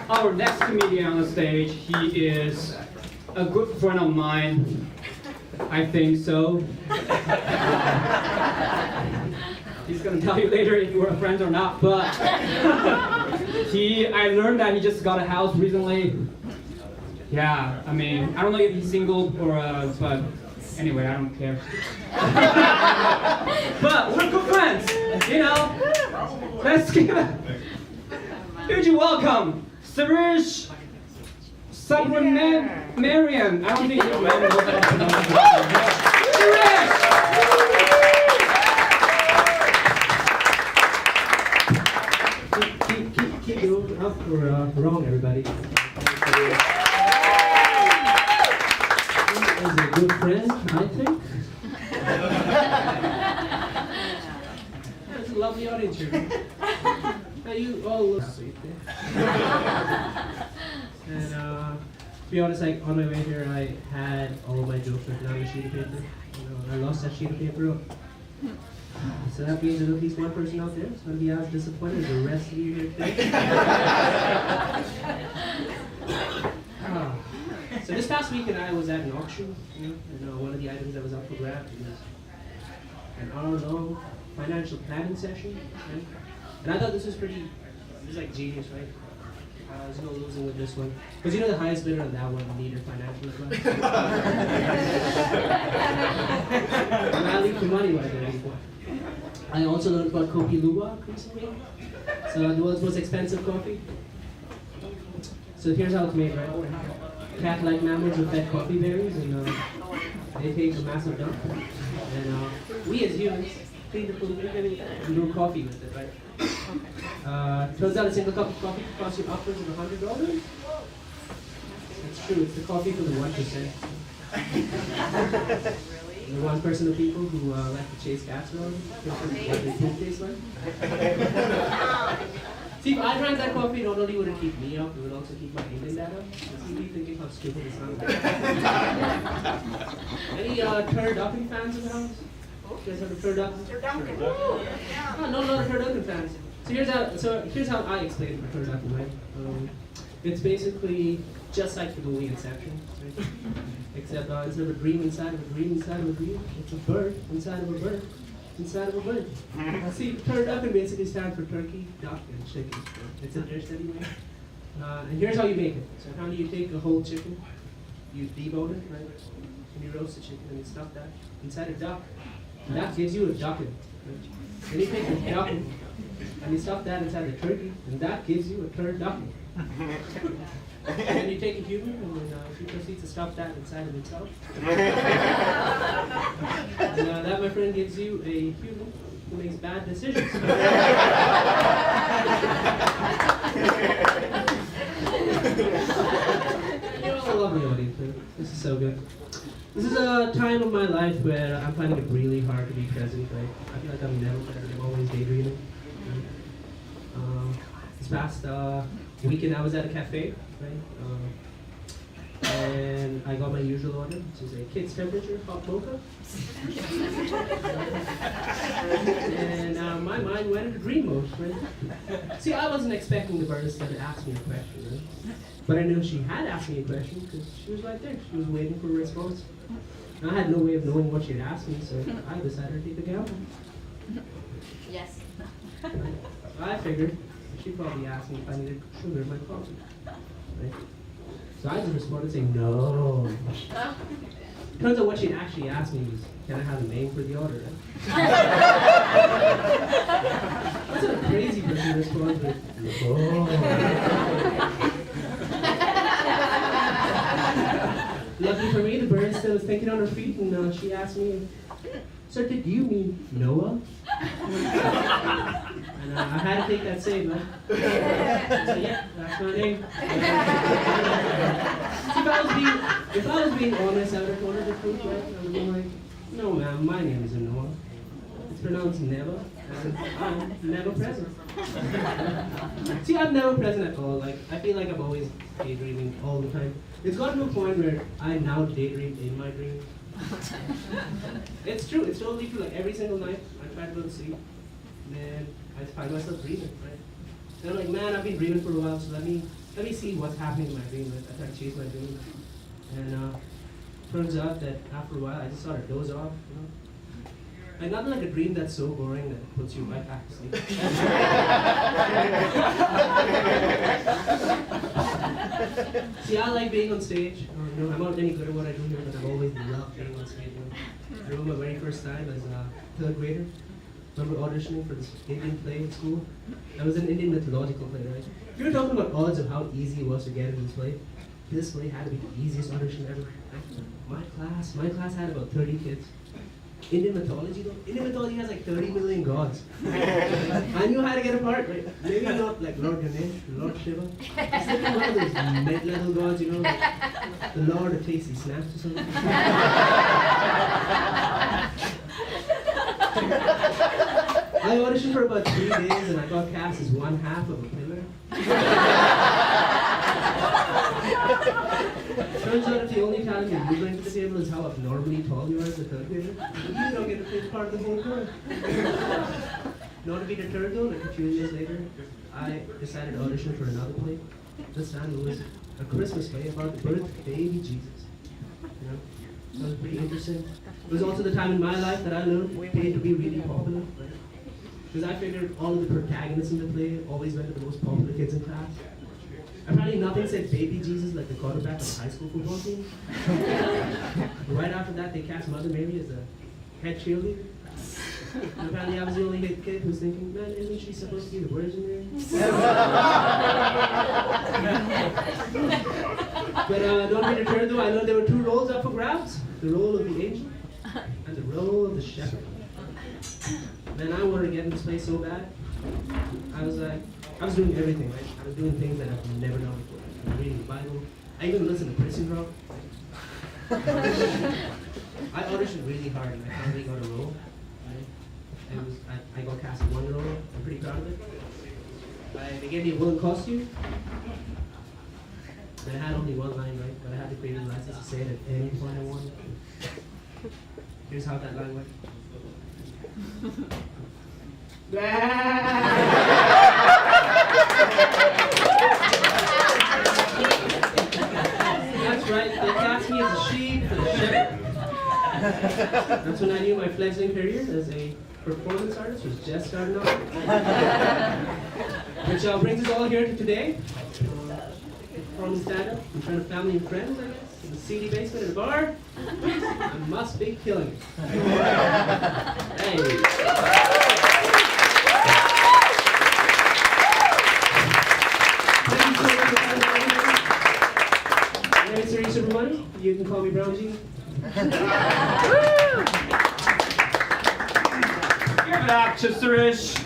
Our next comedian on the stage, he is a good friend of mine. I think so. He's gonna tell you later if we're friends or not, but I learned that he just got a house recently. Yeah, I mean, I don't know if he's single or, but anyway, I don't care. But we're good friends, you know? Let's give a huge welcome, Sirish Subramanian. I don't think he's knows Sirish! Keep it up or wrong, everybody. He's a good friend, I think. It's a lovely audience here. Now you all look sweet. And to be honest, like on my way here, I had all of my jokes written on a sheet of paper. I lost that sheet of paper. So that means that at least one person out there is going to be as disappointed as the rest of you here today. So this past weekend I was at an auction, and one of the items that was up for grabs was an hour-long financial planning session, right? And I thought this was like genius, right? There's no losing with this one. Because the highest bidder on that one needed financial advice. And I leave the money right there. I also learned about Kopi Luwak recently. So the world's most expensive coffee. So here's how it's made, right? Cat-like mammals are fed coffee berries, and they take a massive dump. And we as humans clean the food and do coffee with it, right? Turns out a single cup of coffee costs you upwards of $100. That's true, it's the coffee for the 1%. The 1% of people who like to chase cats around, what their food tastes like. See, if I drank that coffee, not only would it keep me up, it would also keep my Indian dad up. It's me thinking how stupid it sounds. Any turducken fans in the house? You guys heard of turducken? Turducken. Oh, no, not turducken fans. So here's how I explain it for turducken, right? It's basically just like the movie Inception, right? Except instead of a dream inside of a dream inside of a dream, it's a bird inside of a bird inside of a bird. See, turducken basically stands for turkey, duck, and chicken. It's a dish that you make. And here's how you make it. So how do you take a whole chicken? You debone it, right? And you roast the chicken and you stuff that inside a duck. And that gives you a ducken. Right? Then you take a ducken and you stuff that inside a turkey, and that gives you a turducken. And then you take a human and then he proceeds to stuff that inside of himself. And that, my friend, gives you a human who makes bad decisions. You're all a lovely audience, man. This is so good. This is a time of my life where I'm finding it really hard to be present, right? I feel like I'm never present, I'm always daydreaming. This past weekend I was at a cafe, right? And I got my usual order, which is a kid's temperature hot mocha. And my mind went into dream mode, right? See, I wasn't expecting the barista to ask me a question, right? But I knew she had asked me a question because she was right there. She was waiting for a response. And I had no way of knowing what she'd asked me, so I decided to take a gamble. Yes. I figured she'd probably ask me if I needed sugar in my coffee. Right? So I just responded saying no. Turns out what she'd actually asked me was, can I have a name for the order? That's a crazy person responds with, no. Luckily for me, the barista was thinking on her feet, and she asked me, "Sir, did you mean Noah?" And I had to take that save, man. So yeah, that's my name. See, if I was being honest, I would have ordered the fruit, right? I would have been like, "No, ma'am, my name isn't Noah. It's pronounced never, and I'm never present." See, I'm never present at all. Like, I feel like I'm always daydreaming all the time. It's gotten to a point where I now daydream in my dreams. It's true, it's totally true. Like, every single night, I try to go to sleep, and then I find myself dreaming, right? And I'm like, man, I've been dreaming for a while, so let me let me see what's happening in my dream. I try to chase my dream. And turns out that after a while, I just sort of doze off, you know. Like, nothing like a dream that's so boring that it puts you right back to sleep. See, I like being on stage. You know, I'm not any good at what I do here, but I've always loved being on stage. You know. I remember my very first time as a third grader. I remember auditioning for this Indian play at school. That was an Indian mythological play, right? We were talking about odds of how easy it was to get in this play. This play had to be the easiest audition ever. My class had about 30 kids. Indian mythology though? Indian mythology has like 30 million gods. I knew how to get a part, right? Maybe not like Lord Ganesh, Lord Shiva. Just like one of those mid-level gods, you know, like the Lord of Tasty Snaps or something. I auditioned for about 3 days and I got cast as one half of a pillar. Turns out if the only talent you bring to the table is how abnormally tall you are as a third grader, you don't get to play part of the whole chorus. Not to be deterred though, like a few years later, I decided to audition for another play. This time it was a Christmas play about the birth of baby Jesus. You know, that was pretty interesting. It was also the time in my life that I learned paid to be really popular. Right? Because I figured all of the protagonists in the play always went to the most popular kids in class. Apparently nothing said baby Jesus like the quarterback of a high school football team. Right after that, they cast Mother Mary as a head cheerleader. And apparently I was the only kid who was thinking, man, isn't she supposed to be the Virgin Mary? But don't be deterred though, I learned there were 2 roles up for grabs. The role of the angel and the role of the shepherd. Man, I wanted to get in this place so bad. I was doing everything, right? I was doing things that I've never done before. I was reading the Bible. I even listened to Christian rock. I auditioned really hard and I finally got a role. Right? I got cast in 1 role. I'm pretty proud of it. They gave me a woolen costume. And I had only 1 line, right? But I had the creative license to say it at any point I wanted. Here's how that line went. That's right, they cast me as a sheep and a shepherd. That's when I knew my fledgling career as a performance artist was just starting off. Which brings us all here to today. Performing stand-up in front of family and friends, I guess. In the seedy basement at a bar. I must be killing it. Hey. Money. You can call me Brown G. Give it up to Suresh.